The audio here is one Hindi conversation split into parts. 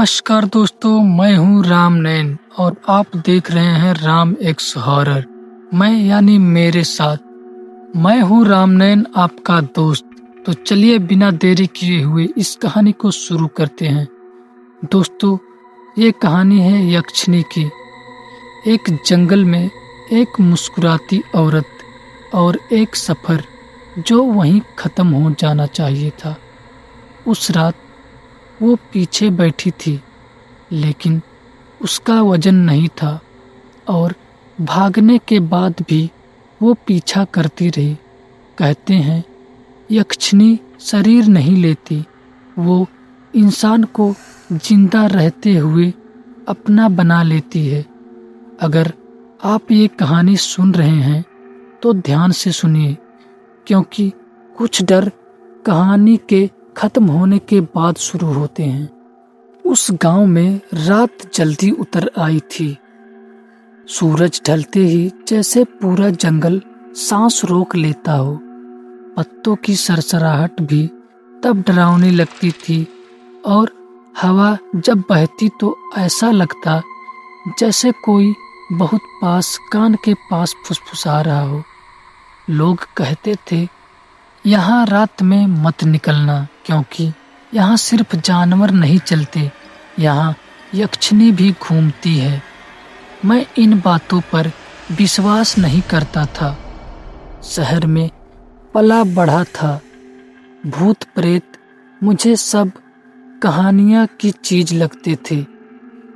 नमस्कार दोस्तों, मैं हूं राम नैन और आप देख रहे हैं राम एक्स हॉरर। मैं यानी मेरे साथ मैं हूं राम नैन, आपका दोस्त। तो चलिए बिना देरी किए हुए इस कहानी को शुरू करते हैं। दोस्तों, ये कहानी है यक्षिणी की। एक जंगल में एक मुस्कुराती औरत और एक सफर जो वहीं खत्म हो जाना चाहिए था। उस रात वो पीछे बैठी थी, लेकिन उसका वजन नहीं था और भागने के बाद भी वो पीछा करती रही। कहते हैं यक्षिणी शरीर नहीं लेती, वो इंसान को जिंदा रहते हुए अपना बना लेती है। अगर आप ये कहानी सुन रहे हैं तो ध्यान से सुनिए, क्योंकि कुछ डर कहानी के खत्म होने के बाद शुरू होते हैं। उस गांव में रात जल्दी उतर आई थी। सूरज ढलते ही जैसे पूरा जंगल सांस रोक लेता हो। पत्तों की सरसराहट भी तब डरावनी लगती थी और हवा जब बहती तो ऐसा लगता जैसे कोई बहुत पास कान के पास फुसफुसा रहा हो। लोग कहते थे यहाँ रात में मत निकलना, क्योंकि यहाँ सिर्फ जानवर नहीं चलते, यहाँ यक्षिणी भी घूमती है। मैं इन बातों पर विश्वास नहीं करता था। शहर में पला बढ़ा था, भूत प्रेत मुझे सब कहानियाँ की चीज लगते थे।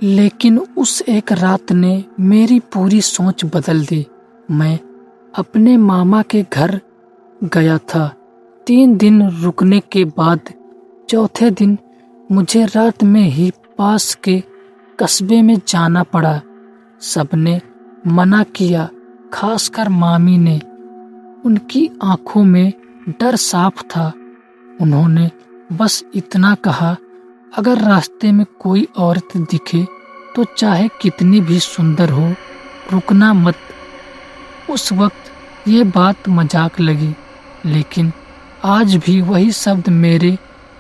लेकिन उस एक रात ने मेरी पूरी सोच बदल दी। मैं अपने मामा के घर गया था। 3 दिन रुकने के बाद चौथे दिन मुझे रात में ही पास के कस्बे में जाना पड़ा। सबने मना किया, खासकर मामी ने। उनकी आंखों में डर साफ था। उन्होंने बस इतना कहा, अगर रास्ते में कोई औरत दिखे तो चाहे कितनी भी सुंदर हो, रुकना मत। उस वक्त ये बात मजाक लगी, लेकिन आज भी वही शब्द मेरे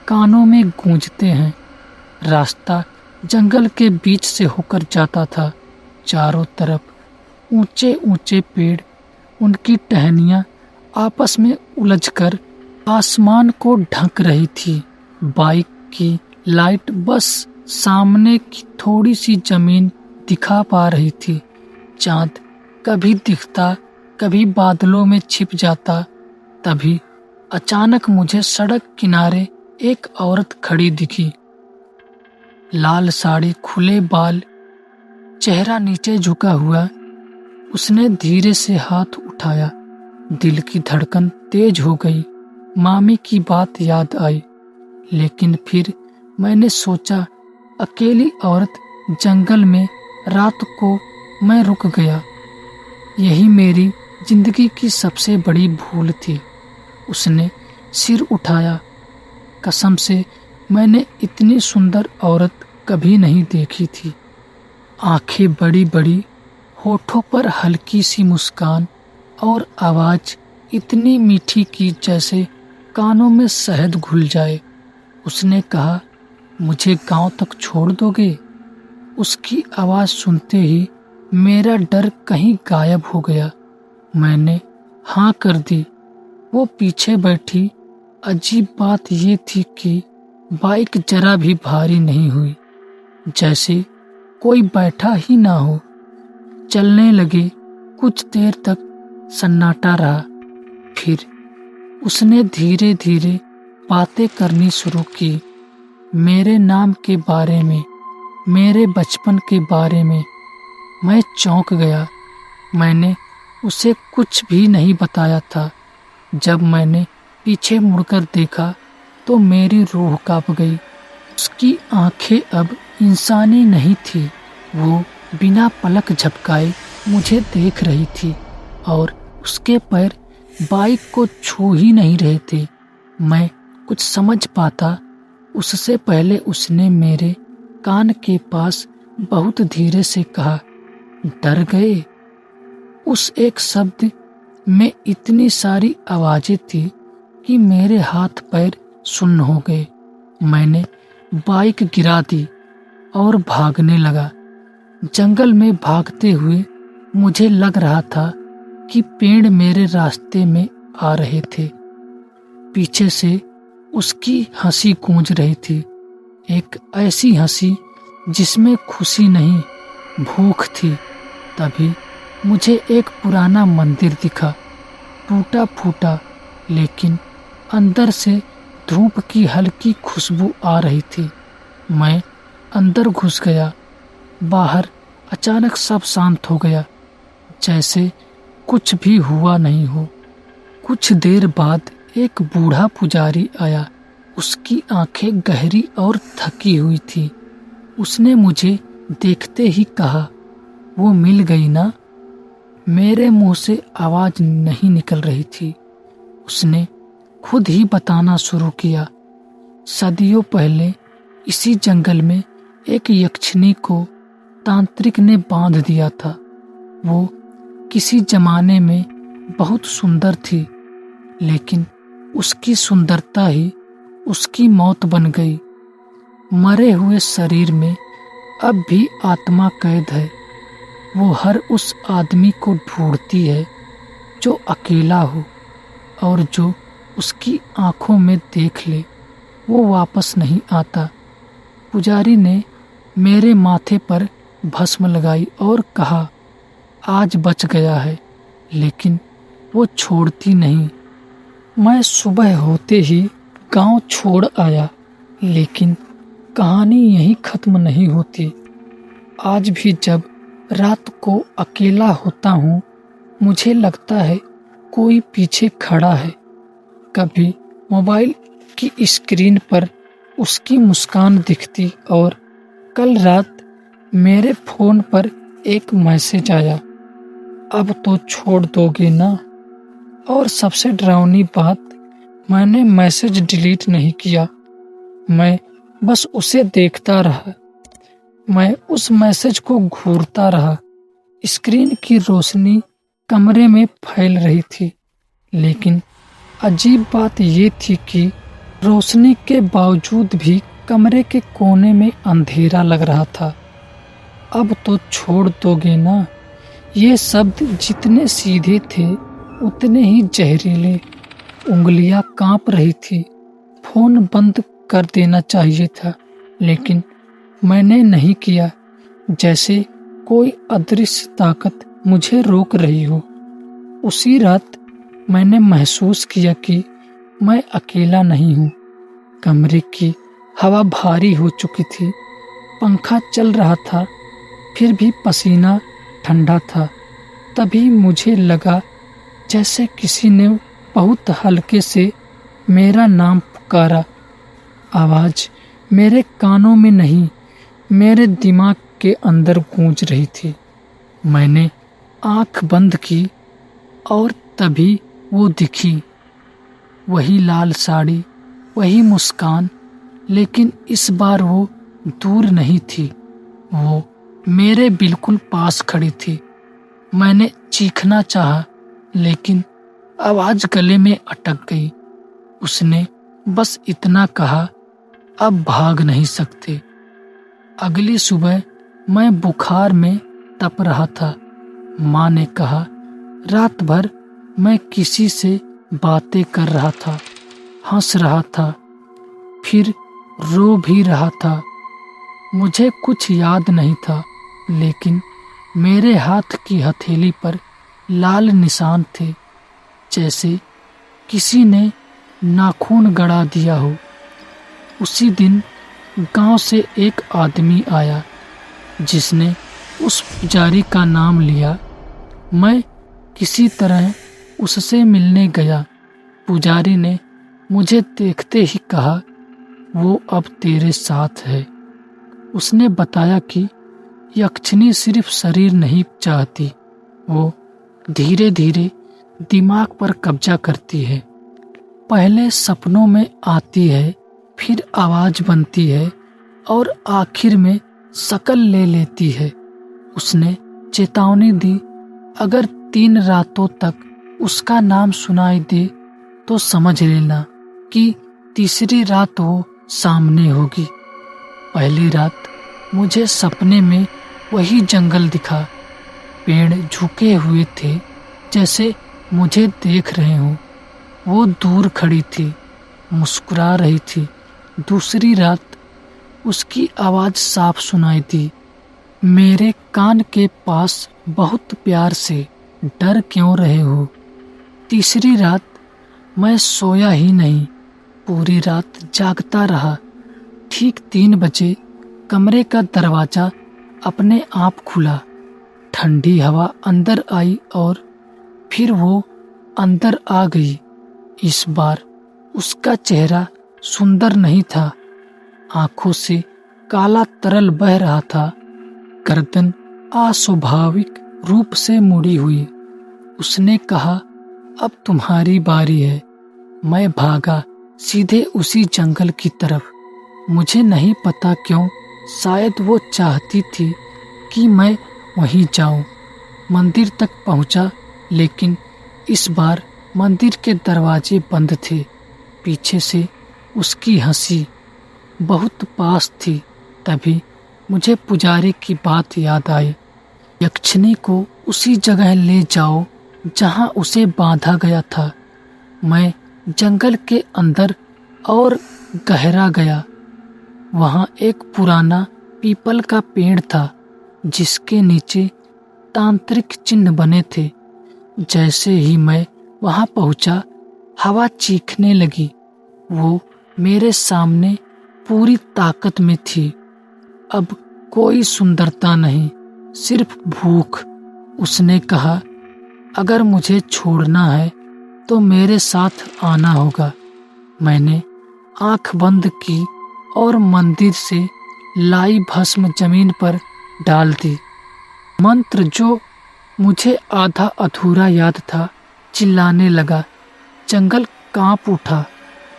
कानों में गूंजते हैं। रास्ता जंगल के बीच से होकर जाता था। चारों तरफ ऊंचे ऊंचे पेड़, उनकी टहनियाँ आपस में उलझकर आसमान को ढक रही थी। बाइक की लाइट बस सामने की थोड़ी सी जमीन दिखा पा रही थी। चांद कभी दिखता, कभी बादलों में छिप जाता। तभी अचानक मुझे सड़क किनारे एक औरत खड़ी दिखी। लाल साड़ी, खुले बाल, चेहरा नीचे झुका हुआ। उसने धीरे से हाथ उठाया। दिल की धड़कन तेज हो गई। मामी की बात याद आई, लेकिन फिर मैंने सोचा, अकेली औरत जंगल में रात को मैं रुक गया। यही मेरी जिंदगी की सबसे बड़ी भूल थी। उसने सिर उठाया। कसम से मैंने इतनी सुंदर औरत कभी नहीं देखी थी। आंखें बड़ी बड़ी, होठों पर हल्की सी मुस्कान और आवाज इतनी मीठी की जैसे कानों में शहद घुल जाए। उसने कहा, मुझे गांव तक छोड़ दोगे? उसकी आवाज सुनते ही मेरा डर कहीं गायब हो गया। मैंने हाँ कर दी। वो पीछे बैठी। अजीब बात ये थी कि बाइक जरा भी भारी नहीं हुई, जैसे कोई बैठा ही ना हो। चलने लगे। कुछ देर तक सन्नाटा रहा। फिर उसने धीरे धीरे बातें करनी शुरू की। मेरे नाम के बारे में, मेरे बचपन के बारे में। मैं चौंक गया। मैंने उसे कुछ भी नहीं बताया था। जब मैंने पीछे मुड़कर देखा तो मेरी रूह कांप गई। उसकी आंखें अब इंसानी नहीं थी। वो बिना पलक झपकाए मुझे देख रही थी और उसके पैर बाइक को छू ही नहीं रहे थे। मैं कुछ समझ पाता उससे पहले उसने मेरे कान के पास बहुत धीरे से कहा, डर गए? उस एक शब्द में इतनी सारी आवाजें थी कि मेरे हाथ पैर सुन्न हो गए। मैंने बाइक गिरा दी। और भागने लगा। जंगल में भागते हुए मुझे लग रहा था कि पेड़ मेरे रास्ते में आ रहे थे। पीछे से उसकी हंसी गूंज रही थी, एक ऐसी हंसी जिसमें खुशी नहीं, भूख थी। तभी मुझे एक पुराना मंदिर दिखा, टूटा फूटा, लेकिन अंदर से धूप की हल्की खुशबू आ रही थी। मैं अंदर घुस गया। बाहर अचानक सब शांत हो गया, जैसे कुछ भी हुआ नहीं हो। कुछ देर बाद एक बूढ़ा पुजारी आया। उसकी आंखें गहरी और थकी हुई थी। उसने मुझे देखते ही कहा, वो मिल गई ना? मेरे मुंह से आवाज नहीं निकल रही थी। उसने खुद ही बताना शुरू किया। सदियों पहले इसी जंगल में एक यक्षिणी को तांत्रिक ने बांध दिया था। वो किसी जमाने में बहुत सुंदर थी, लेकिन उसकी सुंदरता ही उसकी मौत बन गई। मरे हुए शरीर में अब भी आत्मा कैद है। वो हर उस आदमी को ढूंढती है जो अकेला हो और जो उसकी आंखों में देख ले। वो वापस नहीं आता। पुजारी ने मेरे माथे पर भस्म लगाई और कहा, आज बच गया है, लेकिन वो छोड़ती नहीं। मैं सुबह होते ही गांव छोड़ आया, लेकिन कहानी यहीं खत्म नहीं होती। आज भी जब रात को अकेला होता हूँ, मुझे लगता है कोई पीछे खड़ा है। कभी मोबाइल की स्क्रीन पर उसकी मुस्कान दिखती और कल रात मेरे फोन पर एक मैसेज आया, अब तो छोड़ दोगे ना? और सबसे डरावनी बात, मैंने मैसेज डिलीट नहीं किया, मैं बस उसे देखता रहा। मैं उस मैसेज को घूरता रहा। स्क्रीन की रोशनी कमरे में फैल रही थी, लेकिन अजीब बात ये थी कि रोशनी के बावजूद भी कमरे के कोने में अंधेरा लग रहा था। अब तो छोड़ दोगे ना? ये शब्द जितने सीधे थे उतने ही जहरीले। उंगलियां कांप रही थी। फोन बंद कर देना चाहिए था, लेकिन मैंने नहीं किया, जैसे कोई अदृश्य ताकत मुझे रोक रही हो। उसी रात मैंने महसूस किया कि मैं अकेला नहीं हूँ। कमरे की हवा भारी हो चुकी थी। पंखा चल रहा था, फिर भी पसीना ठंडा था। तभी मुझे लगा जैसे किसी ने बहुत हल्के से मेरा नाम पुकारा। आवाज मेरे कानों में नहीं, मेरे दिमाग के अंदर गूंज रही थी। मैंने आंख बंद की और तभी वो दिखी। वही लाल साड़ी, वही मुस्कान, लेकिन इस बार वो दूर नहीं थी। वो मेरे बिल्कुल पास खड़ी थी। मैंने चीखना चाहा, लेकिन आवाज गले में अटक गई। उसने बस इतना कहा, अब भाग नहीं सकते। अगली सुबह मैं बुखार में तप रहा था। माँ ने कहा, रात भर मैं किसी से बातें कर रहा था, हंस रहा था, फिर रो भी रहा था। मुझे कुछ याद नहीं था, लेकिन मेरे हाथ की हथेली पर लाल निशान थे, जैसे किसी ने नाखून गड़ा दिया हो। उसी दिन गांव से एक आदमी आया, जिसने उस पुजारी का नाम लिया। मैं किसी तरह उससे मिलने गया। पुजारी ने मुझे देखते ही कहा, वो अब तेरे साथ है। उसने बताया कि यक्षिणी सिर्फ शरीर नहीं चाहती, वो धीरे धीरे दिमाग पर कब्जा करती है। पहले सपनों में आती है, फिर आवाज बनती है और आखिर में शकल ले लेती है। उसने चेतावनी दी, अगर 3 रातों तक उसका नाम सुनाई दे तो समझ लेना कि तीसरी रात वो सामने होगी। पहली रात मुझे सपने में वही जंगल दिखा। पेड़ झुके हुए थे, जैसे मुझे देख रहे हों। वो दूर खड़ी थी, मुस्कुरा रही थी। दूसरी रात उसकी आवाज़ साफ सुनाई दी, मेरे कान के पास बहुत प्यार से, डर क्यों रहे हो। तीसरी रात मैं सोया ही नहीं, पूरी रात जागता रहा। ठीक 3 बजे कमरे का दरवाज़ा अपने आप खुला। ठंडी हवा अंदर आई और फिर वो अंदर आ गई। इस बार उसका चेहरा सुंदर नहीं था। आंखों से काला तरल बह रहा था। गर्दन अस्वाभाविक रूप से मुड़ी हुई। उसने कहा, अब तुम्हारी बारी है। मैं भागा सीधे उसी जंगल की तरफ। मुझे नहीं पता क्यों, शायद वो चाहती थी कि मैं वहीं जाऊं। मंदिर तक पहुंचा, लेकिन इस बार मंदिर के दरवाजे बंद थे। पीछे से उसकी हंसी बहुत पास थी। तभी मुझे पुजारी की बात याद आई, यक्षिणी को उसी जगह ले जाओ जहां उसे बांधा गया था। मैं जंगल के अंदर और गहरा गया। वहां एक पुराना पीपल का पेड़ था, जिसके नीचे तांत्रिक चिन्ह बने थे। जैसे ही मैं वहां पहुंचा, हवा चीखने लगी। वो मेरे सामने पूरी ताकत में थी। अब कोई सुंदरता नहीं, सिर्फ भूख। उसने कहा, अगर मुझे छोड़ना है तो मेरे साथ आना होगा। मैंने आंख बंद की और मंदिर से लाई भस्म जमीन पर डाल दी। मंत्र जो मुझे आधा अधूरा याद था चिल्लाने लगा। जंगल कांप उठा।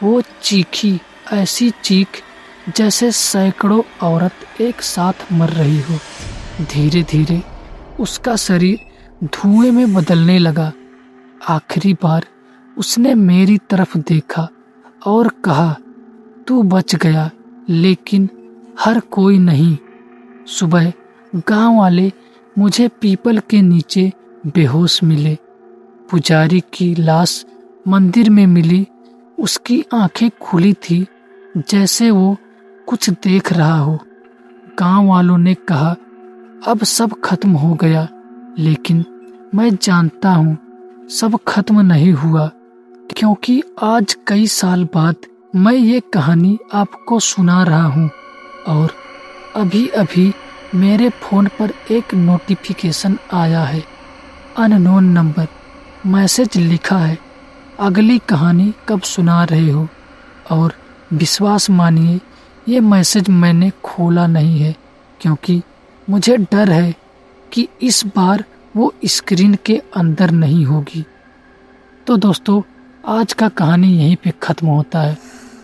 वो चीखी, ऐसी चीख जैसे सैकड़ों औरत एक साथ मर रही हो। धीरे धीरे उसका शरीर धुएं में बदलने लगा। आखिरी बार उसने मेरी तरफ देखा और कहा, तू बच गया, लेकिन हर कोई नहीं। सुबह गांव वाले मुझे पीपल के नीचे बेहोश मिले। पुजारी की लाश मंदिर में मिली। उसकी आंखें खुली थी, जैसे वो कुछ देख रहा हो। गांव वालों ने कहा, अब सब खत्म हो गया, लेकिन मैं जानता हूँ सब खत्म नहीं हुआ, क्योंकि आज कई साल बाद मैं ये कहानी आपको सुना रहा हूँ। और अभी अभी मेरे फ़ोन पर एक नोटिफिकेशन आया है, अननोन नंबर। मैसेज लिखा है, अगली कहानी कब सुना रहे हो। और विश्वास मानिए, ये मैसेज मैंने खोला नहीं है, क्योंकि मुझे डर है कि इस बार वो स्क्रीन के अंदर नहीं होगी। तो दोस्तों, आज का कहानी यहीं पे ख़त्म होता है।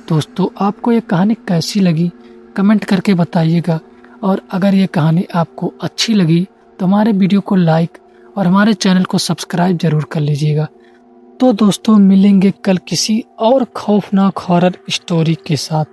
दोस्तों, आपको ये कहानी कैसी लगी कमेंट करके बताइएगा। और अगर ये कहानी आपको अच्छी लगी तो हमारे वीडियो को लाइक और हमारे चैनल को सब्सक्राइब जरूर कर लीजिएगा। तो दोस्तों, मिलेंगे कल किसी और खौफनाक हॉरर स्टोरी के साथ।